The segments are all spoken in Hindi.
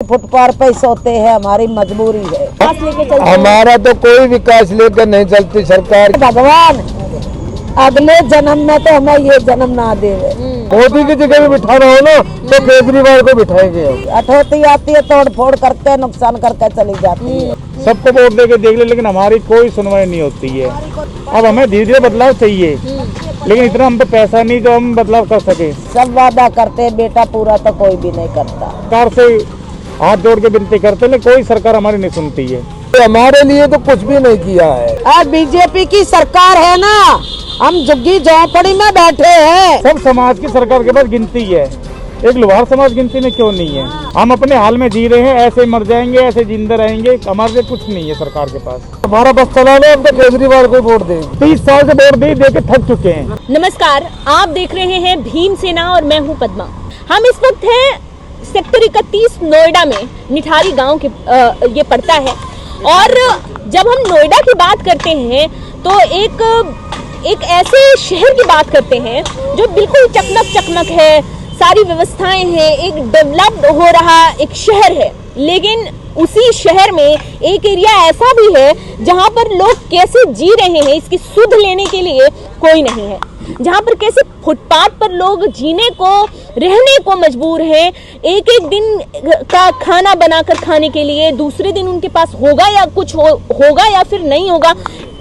फुटपाथ पे सोते हैं, हमारी मजबूरी है। हमारा तो कोई विकास लेकर नहीं चलती सरकार। भगवान अगले जन्म में तो हमें ये जन्म ना दे। मोदी की जगह भी बिठाना हो ना तो केजरीवाल को बिठाएंगे। अठौती आती है, तोड़ फोड़ करके नुकसान करके चली जाती है। सबको वोट देके देख ले, लेकिन हमारी कोई सुनवाई नहीं होती है। अब हमें धीरे धीरे बदलाव चाहिए, लेकिन इतना हम पे पैसा नहीं जो हम बदलाव कर सके। सब वादा करते बेटा, पूरा तो कोई भी नहीं करता। सरकार से हाथ जोड़ के विनती करते, लेकिन कोई सरकार हमारी नहीं सुनती है। हमारे लिए तो कुछ भी नहीं किया है। आज बीजेपी की सरकार है ना, हम झुग्गी झोंपड़ी में बैठे हैं। सब समाज की सरकार के पास गिनती है, एक लोहार समाज गिनती में क्यों नहीं है? हम अपने हाल में जी रहे हैं, ऐसे मर जाएंगे, ऐसे जिंदा रहेंगे। हमारे लिए कुछ नहीं है सरकार के पास। हमारा बस चला लो, हम तो केजरीवाल को वोट देंगे। 30 साल से वोट दे के थक चुके हैं। नमस्कार, आप देख रहे हैं भीम सेना और मैं हूं पद्मा। हम इस वक्त हैं सेक्टर 31 नोएडा में, निठारी गांव के ये पड़ता है। और जब हम नोएडा की बात करते हैं तो एक ऐसे शहर की बात करते हैं जो बिल्कुल चकमक है, सारी व्यवस्थाएं हैं, एक डेवलप्ड हो रहा एक शहर है। लेकिन उसी शहर में एक एरिया ऐसा भी है जहां पर लोग कैसे जी रहे हैं इसकी सुध लेने के लिए कोई नहीं है। जहां पर कैसे फुटपाथ पर लोग जीने को, रहने को मजबूर हैं। एक दिन का खाना बनाकर खाने के लिए दूसरे दिन उनके पास होगा या कुछ होगा या फिर नहीं होगा,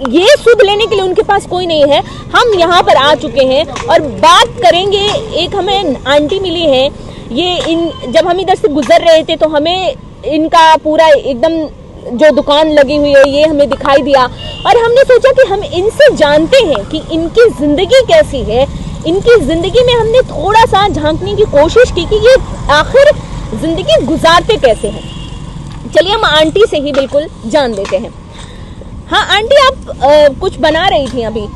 ये सुध लेने के लिए उनके पास कोई नहीं है। हम यहाँ पर आ चुके हैं और बात करेंगे। एक हमें आंटी मिली है, जब हम इधर से गुजर रहे थे तो हमें इनका पूरा एकदम जो दुकान लगी हुई है ये हमें दिखाई दिया, और हमने सोचा कि हम इनसे जानते हैं कि इनकी जिंदगी कैसी है। इनकी जिंदगी में हमने थोड़ा सा झांकने की कोशिश की कि ये आखिर जिंदगी गुजारते कैसे हैं। चलिए हम आंटी से ही बिल्कुल जान लेते हैं। हाँ आंटी, आप कुछ बना रही थी अभी?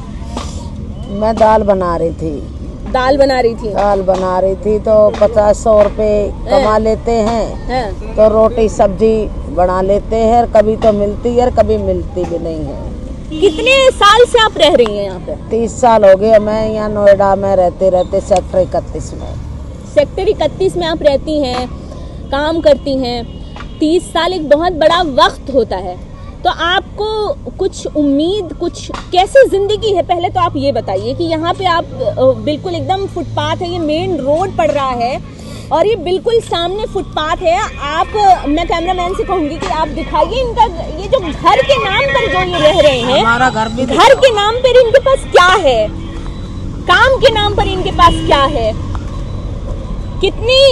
मैं दाल बना रही थी। दाल बना रही थी तो 50-100 रुपए कमा लेते हैं। तो रोटी सब्जी बना लेते हैं। कभी तो मिलती है, कभी मिलती भी नहीं है। कितने साल से आप रह रही हैं यहाँ पे? 30 साल हो गए मैं यहाँ नोएडा में रहते सेक्टर 31 में। सेक्टर 31 में आप रहती हैं, काम करती हैं। 30 साल एक बहुत बड़ा वक्त होता है। तो आपको कुछ उम्मीद, कुछ कैसी जिंदगी है? पहले तो आप ये बताइए कि यहाँ पे आप बिल्कुल एकदम फुटपाथ है, ये मेन रोड पड़ रहा है और ये बिल्कुल सामने फुटपाथ है। आप, मैं कैमरामैन से कहूंगी कि आप दिखाइए इनका ये जो घर के नाम पर जो ये रह रहे हैं, हमारा घर भी घर के नाम पर इनके पास क्या है, काम के नाम पर इनके पास क्या है, कितनी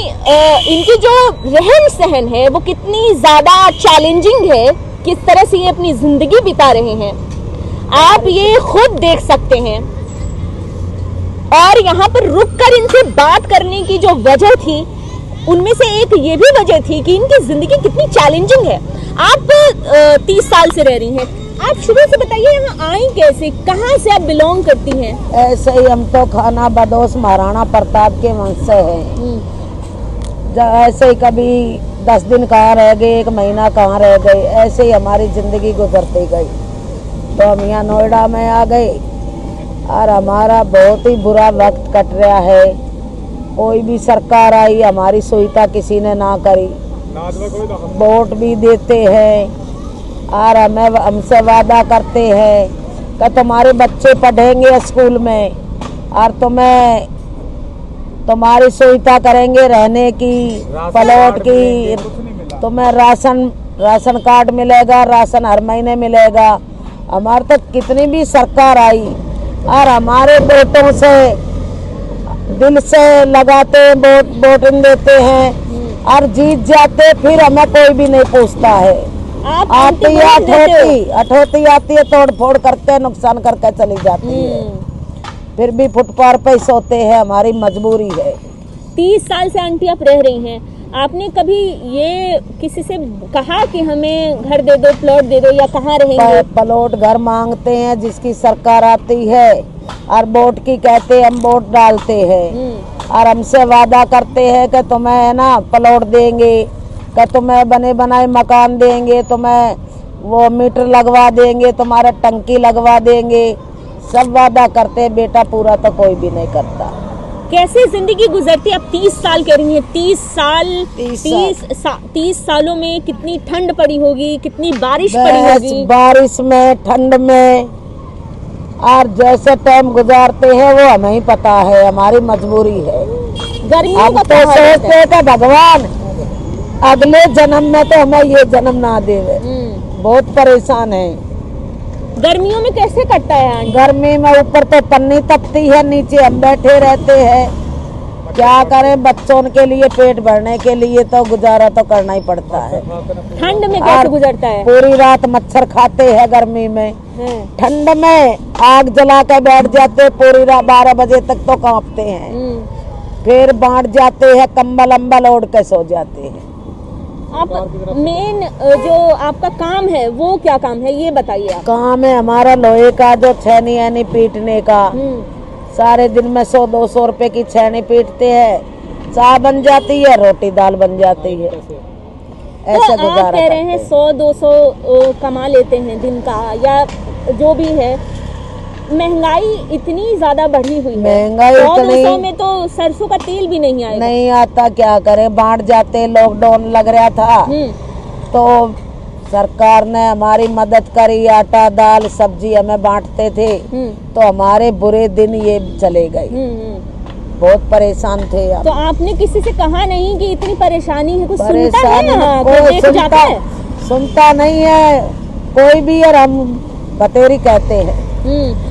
इनकी जो रहन सहन है वो कितनी ज्यादा चैलेंजिंग है, किस तरह से ये अपनी जिंदगी बिता रहे हैं, आप ये खुद देख सकते हैं। और यहाँ पर रुककर इनसे बात करने की जो वजह थी, उनमें से एक ये भी वजह थी कि इनकी जिंदगी कितनी चैलेंजिंग है। आप 30 साल से रह रही हैं, आप शुरू से बताइए यहाँ आई कैसे, कहाँ से आप बिलोंग करती हैं? ऐसे ही हम तो खाना बदोश महाराणा प्रताप के वंश से हैं। ऐसे ही कभी 10 दिन कहाँ रह गए, 1 महीना कहाँ रह गए, ऐसे ही हमारी जिंदगी गुजरती गई। तो हम यहाँ नोएडा में आ गए और हमारा बहुत ही बुरा वक्त कट रहा है। कोई भी सरकार आई, हमारी सुविधा किसी ने ना करी। वोट भी देते हैं और हमसे वादा करते हैं कि तुम्हारे बच्चे पढ़ेंगे स्कूल में और तुम्हारी सुविधा करेंगे रहने की, प्लॉट की, तुम्हें राशन कार्ड मिलेगा, राशन हर महीने मिलेगा। हमारे तक कितनी भी सरकार आई और हमारे वोटों से दिल से लगाते वोटिंग देते हैं और जीत जाते, फिर हमें कोई भी नहीं पूछता है। अठौती आती है, तोड़ फोड़ करके नुकसान करके चली जाती है। फिर भी फुटपाथ पे सोते हैं, हमारी मजबूरी है। 30 साल से आंटी आप रह रही हैं, आपने कभी ये किसी से कहा कि हमें घर दे दो, प्लॉट दे दो, या कहाँ रहेंगे? प्लॉट घर मांगते हैं, जिसकी सरकार आती है और वोट की कहते हम वोट डालते हैं और हमसे वादा करते हैं कि तुम्हें है ना प्लॉट देंगे, कि तुम्हें बने बनाए मकान देंगे, तुम्हें वो मीटर लगवा देंगे, तुम्हारा टंकी लगवा देंगे। सब वादा करते हैं बेटा, पूरा तो कोई भी नहीं करता। कैसे जिंदगी गुजरती है? अब 30 साल कह रही हैं, 30 सालों में कितनी ठंड पड़ी होगी, कितनी बारिश पड़ी होगी। बारिश में, ठंड में, और जैसे टाइम गुजारते हैं वो हमें ही पता है, हमारी मजबूरी है। गर्मियों अब का तो त्योहार है। सोचते हैं कि भगवान अगले जन्म में तो हमें ये जन्म ना देवे। बहुत परेशान है। गर्मियों में कैसे कटता है आंटी? गर्मी में ऊपर तो पन्नी तपती है, नीचे हम बैठे रहते हैं। क्या करें, बच्चों के लिए, पेट भरने के लिए तो गुजारा तो करना ही पड़ता है। ठंड में कैसे गुजरता है? पूरी रात मच्छर खाते हैं गर्मी में। हैं। ठंड में आग जला के बैठ जाते, पूरी रात 12 बजे तक तो कांपते हैं। फिर बांट जाते हैं, कंबल अम्बल ओढ़ के सो जाते हैं। आप मेन जो आपका काम है वो क्या काम है, ये बताइए आप। काम है हमारा लोहे का, जो छेनी यानी पीटने का। सारे दिन में 100-200 रुपए की छेनी पीटते हैं, चाय बन जाती है, रोटी दाल बन जाती है। ऐसे तो आप गुजारा कह रहे हैं करते 100-200 कमा लेते हैं दिन का, या जो भी है। महंगाई इतनी ज्यादा बढ़ी हुई है, महंगाई 100-200 इतनी- में तो सरसों का तेल भी नहीं आएगा। नहीं आता, क्या करे, बांट जाते। लॉकडाउन लग रहा था तो सरकार ने हमारी मदद करी, आटा दाल सब्जी हमें बांटते थे। तो हमारे बुरे दिन ये चले गए। बहुत परेशान थे। तो आपने किसी से कहा नहीं कि इतनी परेशानी है? कुछ सुनता है परेशानी यहाँ? कोई देख जाता है? सुनता नहीं है कोई भी, और हम बतेरी कहते हैं।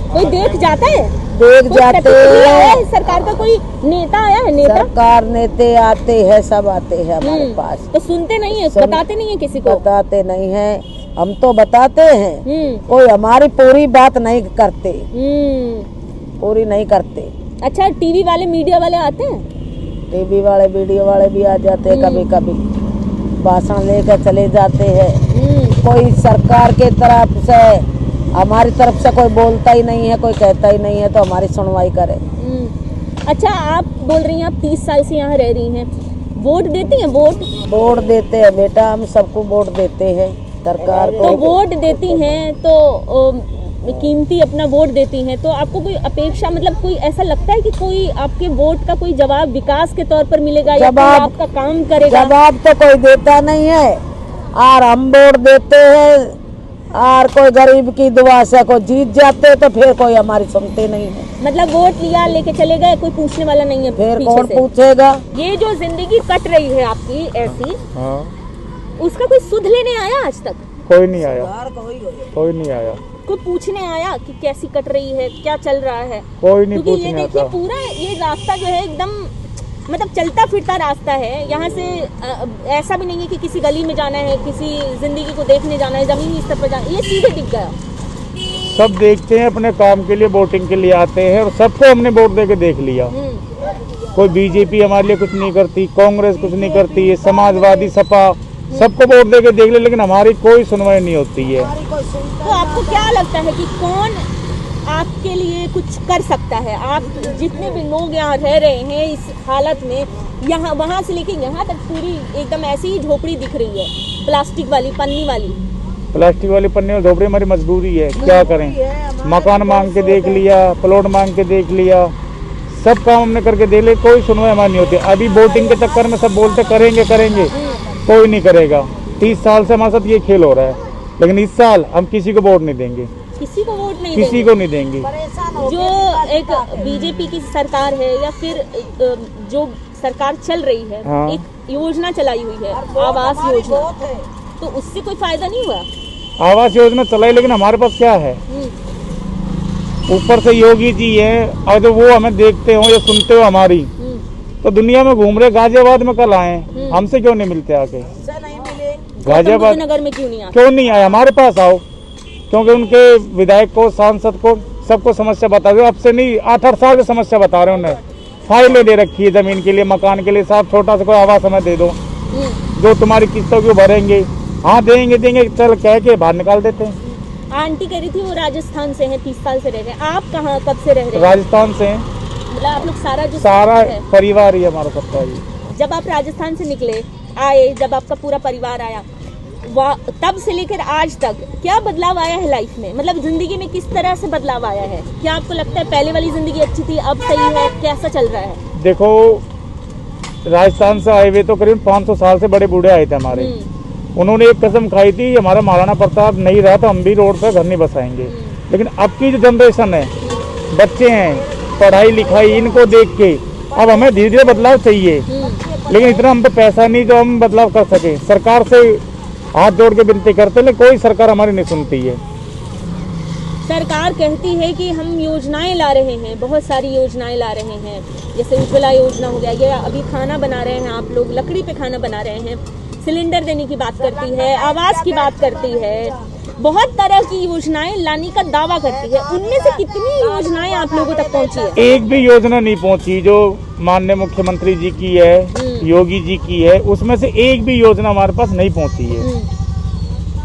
कोई देख जाता है? देख कोई जाते प्रतिक्रिया हैं। है? सरकार का कोई नेता आया है? नेता सरकार नेते आते हैं, सब आते हैं हमारे पास। तो सुनते नहीं है, बताते नहीं है किसी को? बताते नहीं है, हम तो बताते हैं। कोई हमारी पूरी बात नहीं करते, पूरी नहीं करते। अच्छा, टीवी वाले, मीडिया वाले आते हैं? टीवी वाले, वीडियो वाले भी आ जाते हैं, कभी कभी भाषण लेकर चले जाते हैं। कोई सरकार के तरफ से, हमारी तरफ से कोई बोलता ही नहीं है, कोई कहता ही नहीं है, तो हमारी सुनवाई करे। अच्छा, आप बोल रही हैं आप 30 साल से यहाँ रह रही हैं, वोट देती हैं? वोट देते हैं बेटा, हम सबको वोट देते हैं, सरकार को। तो वोट देती हैं तो कीमती अपना वोट देती हैं, तो आपको कोई अपेक्षा, मतलब कोई ऐसा लगता है कि कोई आपके वोट का कोई जवाब विकास के तौर पर मिलेगा, या कोई आपका काम करेगा? जवाब तो कोई देता नहीं है, और हम वोट देते हैं, और कोई गरीब की दुआ से कोई जीत जाते, तो फिर कोई हमारी सुनते नहीं है। मतलब वोट लिया, लेके चले गए, कोई पूछने वाला नहीं है फिर पीछे कौन से? पूछेगा? ये जो जिंदगी कट रही है आपकी ऐसी, उसका कोई सुध लेने आया आज तक? कोई नहीं आया, कोई नहीं आया। कोई पूछने आया कि कैसी कट रही है, क्या चल रहा है? कोई नहीं क्योंकि ये पूछने देखिए, आता। पूरा ये रास्ता जो है एकदम, मतलब चलता फिरता रास्ता है। यहाँ से ऐसा भी नहीं है कि किसी गली में जाना है, किसी जिंदगी को देखने जाना है, जमीनी स्तर पर जाना है, ये सीधे दिख गया। सब देखते हैं, अपने काम के लिए, वोटिंग के लिए आते हैं, और सबको हमने वोट दे के देख लिया। कोई बीजेपी हमारे लिए कुछ नहीं करती, कांग्रेस कुछ नहीं करती है, समाजवादी, सपा, सबको वोट दे के देख ले, लेकिन हमारी कोई सुनवाई नहीं होती है। तो आपको क्या लगता है कि कौन आपके लिए कुछ कर सकता है? आप जितने भी लोग यहाँ रह रहे हैं इस हालत में, यहाँ वहाँ से लेके यहाँ तक पूरी एकदम ऐसी ही झोपड़ी दिख रही है, प्लास्टिक वाली, पन्नी वाली। प्लास्टिक वाली पन्नी और झोपड़ी हमारी मजबूरी है, क्या करें। मकान मांग के देख लिया, प्लॉट मांग के देख लिया, सब काम हमने करके देख लिया, कोई सुनवाई हमारी नहीं होती। अभी वोटिंग के चक्कर में सब बोलते करेंगे करेंगे, कोई नहीं करेगा। 30 साल से हमारे साथ ये खेल हो रहा है, लेकिन इस साल हम किसी को वोट नहीं देंगे, किसी को वोट नहीं किसी को नहीं देंगे। जो एक बीजेपी की सरकार है, या फिर जो सरकार चल रही है, हाँ। एक योजना चलाई हुई है, आवास योजना, तो उससे कोई फायदा नहीं हुआ? आवास योजना चलाई, लेकिन हमारे पास क्या है? ऊपर से योगी जी है, और जो वो हमें देखते हो या सुनते हो हमारी, तो दुनिया में घूम रहे, गाजियाबाद में कल आए, हमसे क्यों नहीं मिलते आके? गाजियाबाद नगर में क्यों नहीं आते? क्यों नहीं आए? हमारे पास आओ, क्योंकि उनके विधायक को, सांसद को, सबको समस्या बता दो। अब से नहीं, 8-8 साल से समस्या बता रहे हैं। उन्हें फाइलें दे रखी है जमीन के लिए, मकान के लिए, साहब छोटा सा कोई आवास हमें दे दो, जो तुम्हारी किस्तों की भरेंगे। हाँ देंगे देंगे, चल कह के बाहर निकाल देते हैं। आंटी कह रही थी वो राजस्थान से हैं, 30 साल से रह रहे हैं। आप कहाँ, कब से रह रहे हैं? राजस्थान से हैं, मतलब आप लोग सारा जो सारा है, परिवार ही हमारा सबका ही। जब आप राजस्थान से निकले, आए, जब आपका पूरा परिवार आया, तब से लेकर आज तक क्या बदलाव आया है लाइफ में, मतलब जिंदगी में किस तरह से बदलाव आया है? क्या आपको लगता है पहले वाली जिंदगी अच्छी थी, अब सही है, कैसा चल रहा है? देखो, राजस्थान से आए हुए तो करीब 500 साल से बड़े बूढ़े आए थे हमारे। उन्होंने एक कसम खाई थी, हमारा महाराणा प्रताप नहीं रहा तो हम भी रोड पर घर नहीं बसाएंगे। लेकिन अब की जो जनरेशन है, बच्चे हैं, पढ़ाई लिखाई, इनको देख के अब हमें धीरे धीरे बदलाव चाहिए। लेकिन इतना हम पे पैसा नहीं जो हम बदलाव कर सके। सरकार से हाथ जोड़ के विनती करते, लेकिन कोई सरकार हमारी नहीं सुनती है। सरकार कहती है कि हम योजनाएं ला रहे हैं, बहुत सारी योजनाएं ला रहे हैं, जैसे उज्ज्वला योजना हो गया, ये अभी खाना बना रहे हैं आप लोग, लकड़ी पे खाना बना रहे हैं, सिलेंडर देने की बात करती है, आवास की बात करती है, बहुत तरह की योजनाएं लाने का दावा करती है। उनमें से कितनी योजनाएं आप लोगों तक पहुंची है? एक भी योजना नहीं पहुंची जो माननीय मुख्यमंत्री जी की है, योगी जी की है, उसमें से एक भी योजना हमारे पास नहीं पहुंची है।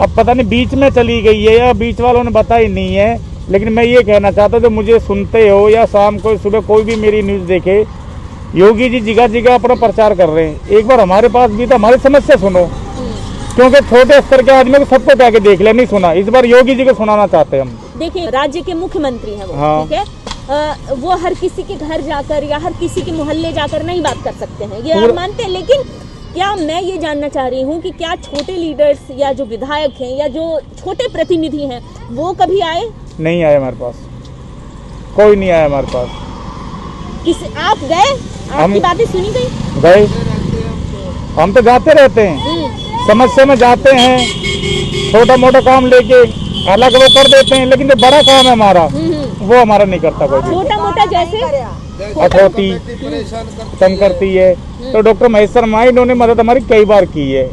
अब पता नहीं बीच में चली गई है या बीच वालों ने बताई नहीं है। लेकिन मैं ये कहना चाहता हूँ, जो मुझे सुनते हो या शाम को सुबह कोई भी मेरी न्यूज देखे, योगी जी जगह जगह अपना प्रचार कर रहे हैं। एक बार हमारे पास भी तो हमारी समस्या सुनो, क्योंकि छोटे स्तर के आदमी को सबको जाके देख ले, नहीं सुना। इस बार योगी जी को सुनाना चाहते हैं हम। देखिए, राज्य के मुख्यमंत्री हैं वो, हाँ। ठीक है, वो हर किसी के घर जाकर या हर किसी के मोहल्ले जाकर नहीं बात कर सकते हैं, ये आप मानते हैं। लेकिन क्या मैं ये जानना चाह रही हूँ कि क्या छोटे लीडर्स या जो विधायक हैं या जो छोटे प्रतिनिधि हैं वो कभी आए? नहीं आए हमारे पास, कोई नहीं आया हमारे पास। आप गए, आपकी बातें सुनी गए, हम तो जाते रहते हैं, समस्या में जाते हैं, छोटा मोटा काम लेके अलग वो कर देते हैं। लेकिन जो बड़ा काम है हमारा, वो हमारा नहीं करता कोई भी। छोटा मोटा जैसे अथॉरिटी तंग करती है, तो डॉक्टर महेश शर्मा इन्होंने मदद हमारी कई बार की है।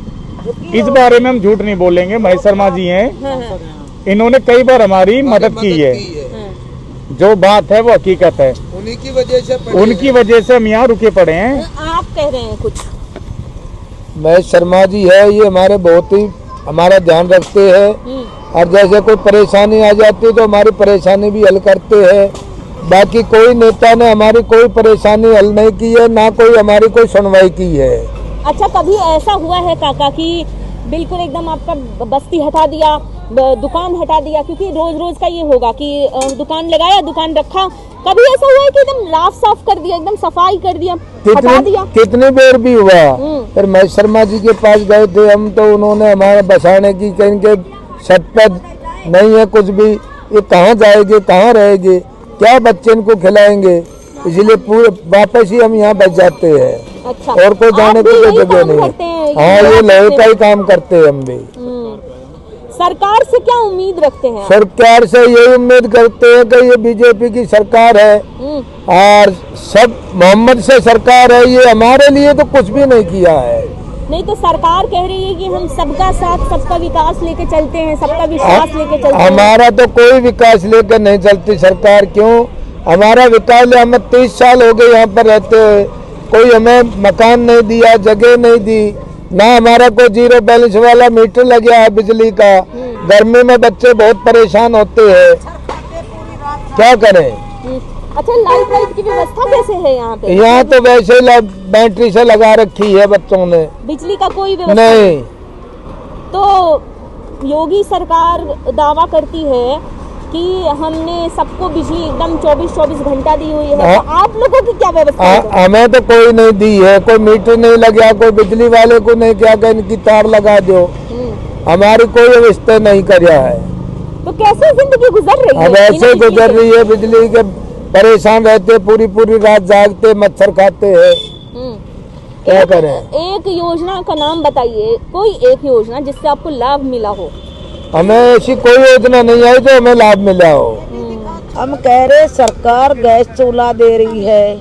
इस बारे में हम झूठ नहीं बोलेंगे, महेश शर्मा जी हैं, इन्होंने कई बार हमारी मदद की है। जो बात है वो हकीकत है, उनकी वजह से हम यहाँ रुके पड़े हैं। आप कह रहे हैं कुछ? महेश शर्मा जी है, ये हमारे बहुत ही हमारा ध्यान रखते हैं, और जैसे कोई परेशानी आ जाती है तो हमारी परेशानी भी हल करते हैं। बाकी कोई नेता ने हमारी कोई परेशानी हल नहीं की है, ना कोई हमारी कोई सुनवाई की है। अच्छा, कभी ऐसा हुआ है काका कि बिल्कुल एकदम आपका बस्ती हटा दिया, दुकान हटा दिया? क्योंकि रोज रोज का ये होगा कि दुकान लगाया, दुकान रखा, कभी ऐसा हुआ है कि एकदम लाफ साफ कर दिया, एकदम सफाई कर दिया, हटा दिया? कितनी बार भी हुआ। फिर महेश शर्मा जी के पास गए थे हम, तो उन्होंने हमारा बसाने की कहीं के छत पे नहीं है कुछ भी, ये कहाँ जाएंगे, कहाँ रहेंगे, क्या बच्चे इनको खिलाएंगे, इसलिए पूरे वापस ही हम यहाँ बच जाते हैं। अच्छा, और कोई जाने की कोई जगह नहीं है। हाँ, ये लोहे का ही काम करते हैं हम भी। सरकार से क्या उम्मीद रखते हैं? सरकार से यही उम्मीद करते हैं कि ये बीजेपी की सरकार है और सब मोहम्मद से सरकार है, ये हमारे लिए तो कुछ भी नहीं किया है। नहीं तो सरकार कह रही है कि हम सबका साथ, सबका विकास लेके चलते हैं, सबका विश्वास लेके चलते हैं। हमारा तो कोई विकास लेकर नहीं चलती सरकार। क्यों? हमारा विकास, हमें 30 साल हो गए यहाँ पर रहते हैं, कोई हमें मकान नहीं दिया, जगह नहीं दी, ना हमारा कोई जीरो बैलेंस वाला मीटर लग गया है बिजली का। गर्मी में बच्चे बहुत परेशान होते हैं, क्या करें? अच्छा, लाइट की व्यवस्था कैसे है यहाँ पे? यहाँ तो वैसे बैटरी से लगा रखी है बच्चों ने, बिजली का कोई व्यवस्था नहीं। तो योगी सरकार दावा करती है कि हमने सबको बिजली एकदम 24-24 घंटा दी हुई है। तो आप लोगों की क्या व्यवस्था है? हमें तो कोई नहीं दी है, कोई मीटर नहीं लगा, कोई बिजली वाले को नहीं क्या कि इनकी तार लगा दो, हमारी कोई व्यवस्था नहीं किया है। तो कैसे जिंदगी गुजर रही है? अब ऐसे गुजर रही है, बिजली के परेशान रहते, पूरी पूरी रात जागते, मच्छर खाते हैं, क्या करें? एक योजना का नाम बताइए, कोई एक योजना जिससे आपको लाभ मिला हो। हमें ऐसी कोई योजना नहीं आई जो हमें लाभ मिला हो। हम कह रहे सरकार गैस चूल्हा दे रही है,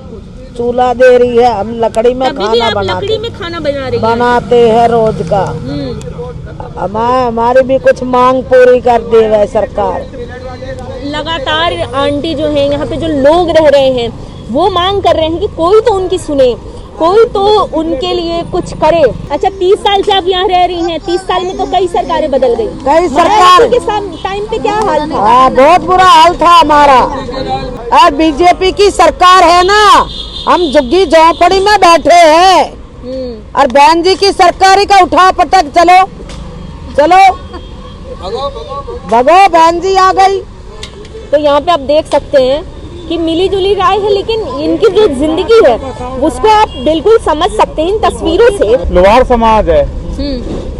चूल्हा दे रही है, हम लकड़ी में खाना बनाते हैं रोज का। हमारी भी कुछ मांग पूरी कर दे वह सरकार। लगातार आंटी जो है यहाँ पे जो लोग रह रहे हैं वो मांग कर रहे हैं कि कोई तो उनकी सुने, कोई तो उनके लिए कुछ करे। अच्छा, 30 साल से आप यहाँ रह रही हैं, 30 साल में तो कई सरकारें बदल गई। कई सरकार के टाइम पे क्या हाल था? हाँ, बहुत बुरा हाल था हमारा। और बीजेपी की सरकार है ना, हम झुग्गी झोंपड़ी में बैठे हैं, और बहन जी की सरकारी का उठा पटक चलो, चलो भगो, बहन जी आ गई। तो यहाँ पे आप देख सकते हैं कि मिली जुली राय है, लेकिन इनकी जो जिंदगी है उसको आप बिल्कुल समझ सकते हैं इन तस्वीरों से। लोहार समाज है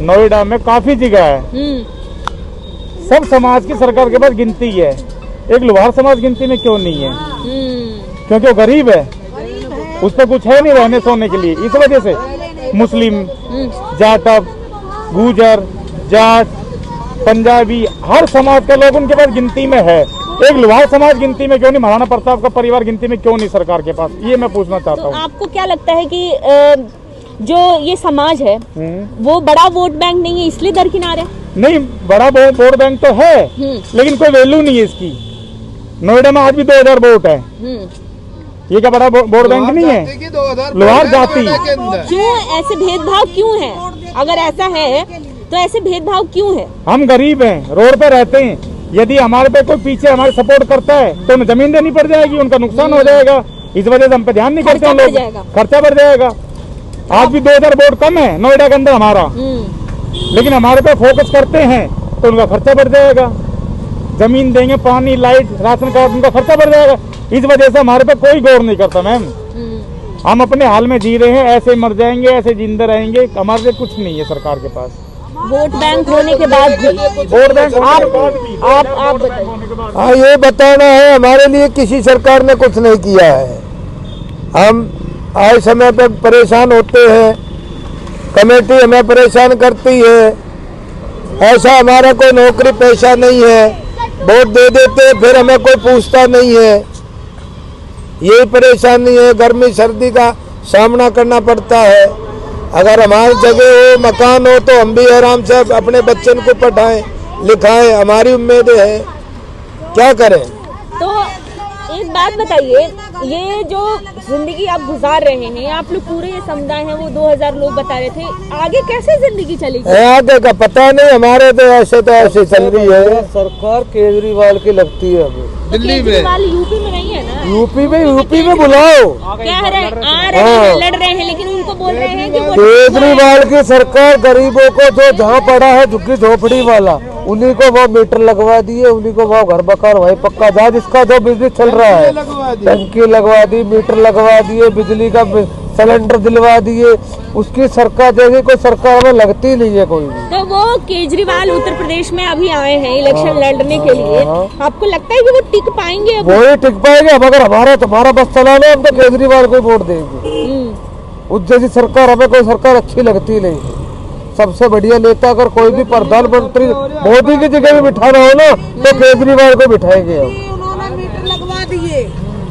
नोएडा में, काफी जगह है, सब समाज की सरकार के पास गिनती है। एक लोहार समाज गिनती में क्यों नहीं है? क्योंकि वो गरीब है, उस पर कुछ है नहीं रहने सोने के लिए। इस वजह से मुस्लिम, जाटव, गुजर, जाट, पंजाबी, हर समाज का लोग उनके पास गिनती में है। एक लोहार समाज गिनती में क्यों नहीं? महाराणा प्रताप का परिवार गिनती में क्यों नहीं सरकार के पास? ये मैं पूछना चाहता हूँ। तो आपको क्या लगता है कि जो ये समाज है वो बड़ा वोट बैंक नहीं है इसलिए दरकिनार है? नहीं, बड़ा वोट बैंक तो है, लेकिन कोई वैल्यू नहीं है इसकी। नोएडा में आज भी 2000 वोट है, ये क्या बड़ा वोट बैंक नहीं है? लोहार जाति। क्यों ऐसे भेदभाव क्यों है? अगर ऐसा है तो ऐसे भेदभाव क्यों है? हम गरीब हैं, रोड पे रहते हैं, यदि हमारे पे कोई पीछे हमारे सपोर्ट करता है तो हमें जमीन देनी पड़ जाएगी, उनका नुकसान हो जाएगा। इस वजह से हम पे ध्यान नहीं करते हैं लोग, खर्चा बढ़ जाएगा। आज भी 2000 वोट कम है नोएडा के अंदर हमारा, लेकिन हमारे पे फोकस करते हैं तो उनका खर्चा बढ़ जाएगा। जमीन देंगे, पानी, लाइट, राशन कार्ड, उनका खर्चा बढ़ जाएगा। इस वजह से हमारे पे कोई गौर नहीं करता मैम। हम अपने हाल में जी रहे हैं, ऐसे मर जाएंगे, ऐसे जिंदा रहेंगे, हमारे से कुछ नहीं है सरकार के पास। वोट बैंक होने के बाद भी, वोट बैंक आप बताइए। हाँ, ये बताना है हमारे लिए किसी सरकार ने कुछ नहीं किया है। हम आए समय पर परेशान होते हैं, कमेटी हमें परेशान करती है। ऐसा हमारा कोई नौकरी पेशा नहीं है, वोट दे देते फिर हमें कोई पूछता नहीं है। यही परेशानी है, गर्मी सर्दी का सामना करना पड़ता है। अगर हमारी जगह हो, मकान हो, तो हम भी आराम से अपने बच्चों को पढ़ाएं लिखाएं, हमारी उम्मीद है। क्या करें? तो एक बात बताइए, ये जो जिंदगी आप गुजार रहे हैं, आप लोग पूरे ये समुदाय हैं, वो 2000 लोग बता रहे थे, आगे कैसे जिंदगी चलेगी? आगे का पता नहीं, हमारे तो ऐसे चल रही है। सरकार केजरीवाल की लगती है अभी दिल्ली में। केजरीवाल यूपी में नहीं है ना? यूपी में बुलाओ। कह रहे आ रहे हैं, लड़ रहे हैं, लेकिन उनको बोल रहे हैं कि वो केजरीवाल की सरकार गरीबों को जो जहाँ पड़ा है झुग्गी झोपड़ी वाला, उन्हीं को वो मीटर लगवा दिए, उन्हीं को वो घर मकान वही पक्का जहाँ जिसका जो बिजली चल रहा है, टंकी लगवा दी, मीटर लगवा दिए, बिजली का सिलेंडर दिलवा दिए। उसकी सरकार जैसी कोई सरकार में लगती नहीं है कोई भी। तो वो केजरीवाल उत्तर प्रदेश में अभी आए हैं इलेक्शन लड़ने के लिए, आपको लगता है कि वो टिक पाएंगे? अब वही टिक पाएंगे। अब अगर हमारा बस चलाना, हम तो केजरीवाल को वोट देंगे। उस जैसी सरकार हमें कोई सरकार अच्छी लगती नहीं। सबसे बढ़िया नेता अगर कोई भी प्रधानमंत्री मोदी की जगह भी बिठाना हो ना, तो केजरीवाल को बिठाएंगे हम। उन्होंने मीटर लगवा दिए,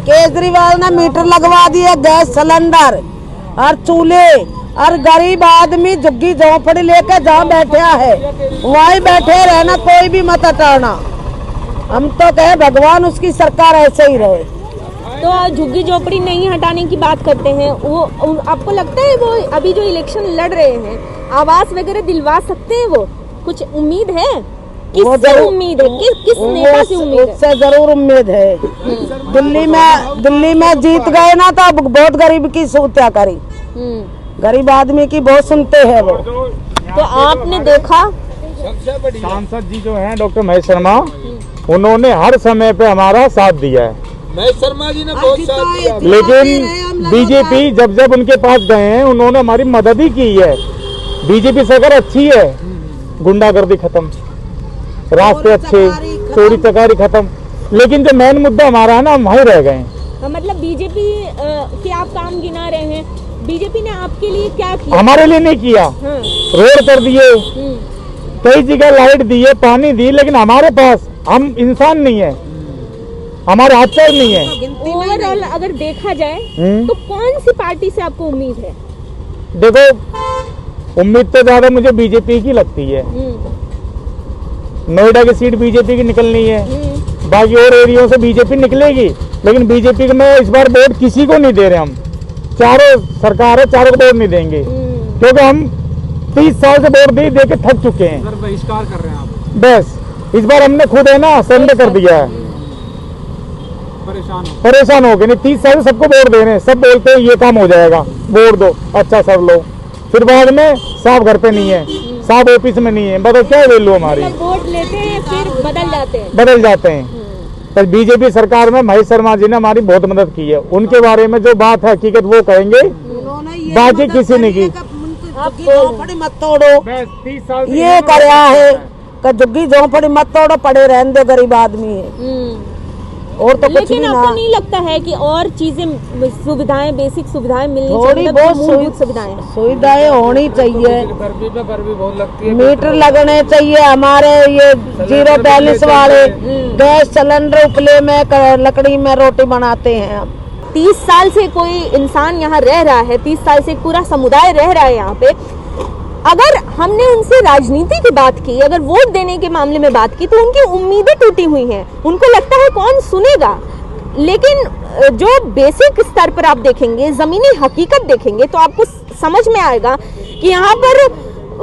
केजरीवाल ने मीटर लगवा दिए, गैस सिलेंडर और चूल्हे, और गरीब आदमी झुग्गी झोंपड़ी लेके जहाँ बैठा है वहीं बैठे रहना, कोई भी मत हटाना। हम तो कहे भगवान उसकी सरकार ऐसे ही रहे। तो झुग्गी झोपड़ी नहीं हटाने की बात करते हैं, वो आपको लगता है वो अभी जो इलेक्शन लड़ रहे हैं आवास वगैरह दिलवा सकते हैं? वो कुछ उम्मीद है? किससे उम्मीद है? किस नेता से उम्मीद है? उससे जरूर उम्मीद है। दिल्ली में जीत गए ना, तो अब बहुत गरीब की क्या करी, गरीब आदमी की बहुत सुनते हैं वो। तो आपने देखा सांसद जी जो हैं डॉक्टर महेश शर्मा, उन्होंने हर समय पे हमारा साथ दिया है। महेश शर्मा जी ने बहुत साथ दिया, लेकिन बीजेपी जब उनके पास गए हैं उन्होंने हमारी मदद ही की है। बीजेपी सरकार अच्छी है, गुंडागर्दी खत्म, रास्ते अच्छे, चोरी चकारी खत्म, लेकिन जो मेन मुद्दा हमारा है ना, हम वहीं रह गए। मतलब बीजेपी के आप काम गिना रहे हैं, बीजेपी ने आपके लिए क्या किया? हमारे लिए नहीं किया। रोड कर दिए, कई जगह लाइट दी है, पानी दी, लेकिन हमारे पास, हम इंसान नहीं है, हमारे हाथ पैर नहीं है। ओवरऑल अगर देखा जाए तो कौन सी पार्टी से आपको उम्मीद है? देखो, उम्मीद तो ज्यादा मुझे बीजेपी की लगती है। नोएडा की सीट बीजेपी की निकलनी है, बाकी और एरियो से बीजेपी निकलेगी, लेकिन बीजेपी में इस बार वोट किसी को नहीं दे रहे। हम चारों सरकार है, चारों को वोट नहीं देंगे, क्योंकि हम 30 साल से वोट दे के थक चुके हैं। बहिष्कार कर रहे हैं आप? बस इस बार हमने खुद है ना सरेंडर कर दिया है, परेशान हो गए। नहीं, 30 साल से सबको वोट दे रहे हैं, सब बोलते हैं ये काम हो जाएगा, वोट दो, अच्छा सब लो, फिर बाद में साहब घर पे नहीं है, साहब ऑफिस में नहीं है, बताओ क्या वैल्यू हमारी। वोट लेते हैं फिर बदल जाते हैं। तो बीजेपी सरकार में महेश शर्मा जी ने हमारी बहुत मदद की है, उनके बारे में जो बात है हकीकत वो कहेंगे, बाकी किसी ने की। मत तोड़ो, 30 साल ये करया है कि झुग्गी झोंपड़ी मत तोड़ो, पड़े रहने दो, गरीब आदमी है और तो कुछ लेकिन भी आपको ना। नहीं लगता है कि और चीजें, सुविधाएं, बेसिक सुविधाएं मिलनी थोड़ी चाहिए, बहुत मूलभूत सुविधाएं? सुविधाएं होनी चाहिए, गर्मी में गर्मी बहुत लगती है। मीटर लगने चाहिए हमारे, ये 0 बैलेंस वाले गैस सिलेंडर उपले में लकड़ी में रोटी बनाते हैं हम। 30 साल से कोई इंसान यहाँ रह रहा है, 30 साल से पूरा समुदाय रह रहा है यहाँ पे। अगर हमने उनसे राजनीति की बात की, अगर वोट देने के मामले में बात की, तो उनकी उम्मीदें टूटी हुई हैं, उनको लगता है कौन सुनेगा। लेकिन जो बेसिक स्तर पर आप देखेंगे, जमीनी हकीकत देखेंगे, तो आपको समझ में आएगा कि यहाँ पर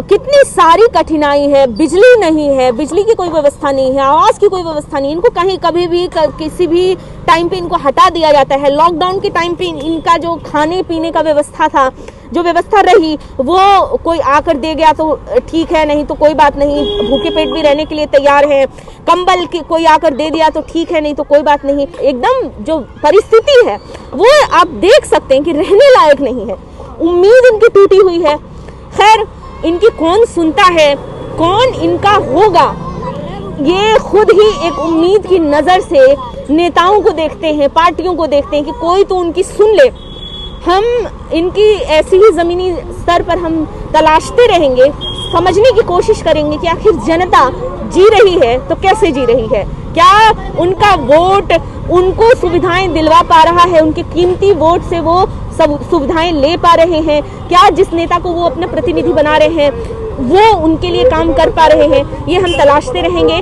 कितनी सारी कठिनाई है। बिजली नहीं है, बिजली की कोई व्यवस्था नहीं है, आवास की कोई व्यवस्था नहीं है, इनको कहीं कभी भी किसी भी टाइम पे इनको हटा दिया जाता है। लॉकडाउन के टाइम पे इनका जो खाने पीने का व्यवस्था था, जो व्यवस्था रही, वो कोई आकर दे गया तो ठीक है, नहीं तो कोई बात नहीं, भूखे पेट भी रहने के लिए तैयार है। कंबल की कोई आकर दे दिया तो ठीक है, नहीं तो कोई बात नहीं। एकदम जो परिस्थिति है वो आप देख सकते हैं कि रहने लायक नहीं है। उम्मीद इनकी टूटी हुई है। खैर, इनकी कौन सुनता है, कौन इनका होगा, ये खुद ही एक उम्मीद की नजर से नेताओं को देखते हैं, पार्टियों को देखते हैं कि कोई तो उनकी सुन ले। हम इनकी ऐसी ही जमीनी स्तर पर हम तलाशते रहेंगे, समझने की कोशिश करेंगे कि आखिर जनता जी रही है तो कैसे जी रही है, क्या उनका वोट उनको सुविधाएं दिलवा पा रहा है, उनके कीमती वोट से वो सब सुविधाएं ले पा रहे हैं, क्या जिस नेता को वो अपना प्रतिनिधि बना रहे हैं वो उनके लिए काम कर पा रहे हैं, ये हम तलाशते रहेंगे।